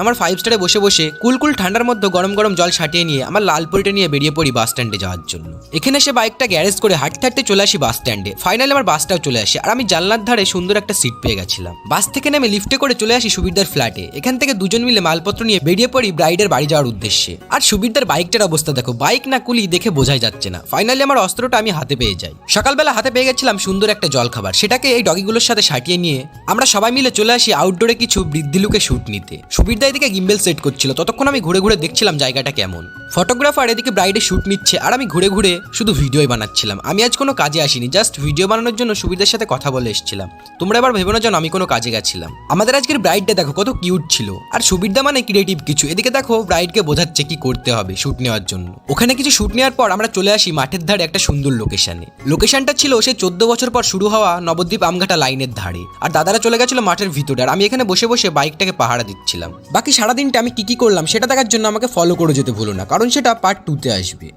আমার 5 স্টারে বসে বসে কুল ঠান্ডার মধ্যে গরম গরম জল ছাটিয়ে নিয়ে আমার লাল পরিটা নিয়ে বেরিয়ে পড়ি বাস স্ট্যান্ডে যাওয়ার জন্য। এখানে এসে বাইকটা গ্যারেজ করে হাঁটতে হাঁটতে চলে আসি বাস স্ট্যান্ডে। ফাইনালি আমার বাসটাও চলে আসে আর আমি জানলার ধারে সুন্দর একটা সিট পেয়ে গেছিলাম। বাস থেকে নেমে লিফটে করে চলে আসি সুবিরদার ফ্ল্যাটে। এখান থেকে দুজন মিলে মালপত্র নিয়ে বেরিয়ে পড়ি ব্রাইডের বাড়ি যাওয়ার উদ্দেশ্যে। আর সুবিরদার বাইকটার অবস্থা দেখো, বাইক না কুলি দেখে বোঝাই যাচ্ছে না। ফাইনালি আমার অস্ত্রটা আমি হাতে পেয়ে যাই। সকালবেলা হাতে পেয়ে গেছিলাম সুন্দর একটা জলখাবার, সেটাকে এই ডগিগুলোর সাথে সাটিয়ে নিয়ে আমরা সবাই মিলে চলে আসি আউটডোরে কিছু বৃদ্ধি লুকে শুট নিতে। সুবিরদা এদিকে গিম্বেল সেট করছিল, ততক্ষণ আমি ঘুরে ঘুরে দেখছিলাম জায়গাটা কেমন। ফটোগ্রাফার এদিকে ব্রাইডে শুট নিচ্ছে আর আমি ঘুরে ঘুরে শুধু ভিডিওই বানাচ্ছিলাম। আমি আজ কোনো কাজে আসিনি, জাস্ট ভিডিও বানানোর জন্য সুবিরদার সাথে কথা বলে এসেছিলাম। তোমরা এবার ভেবো না যেন আমি কোনো কাজে গেছিলাম। আমাদের আজকের ব্রাইডটা দেখো কত কিউট ছিল, আর সুবিরদা মানে ক্রিয়েটিভ কিছু। এদিকে দেখো ব্রাইডকে বোঝাচ্ছে কি করতে হবে শুট নেওয়ার জন্য। ওখানে কিছু শুট নেওয়ার পর আমরা চলে আসি মাঠের ধারে একটা সুন্দর লোকেশনে। লোকেশনটা ছিল সেই 14 বছর পর শুরু হওয়া নবদ্বীপ আমঘাটা লাইনের ধারে। আর দাদারা চলে গেছিল মাঠের ভিতরে, আর আমি এখানে বসে বসে বাইকটাকে পাহারা দিচ্ছিলাম। বাকি সারাদিনটা আমি কি করলাম সেটা দেখার জন্য আমাকে ফলো করে যেতে ভুলো না, কারণ সেটা পার্ট 2-তে আসবে।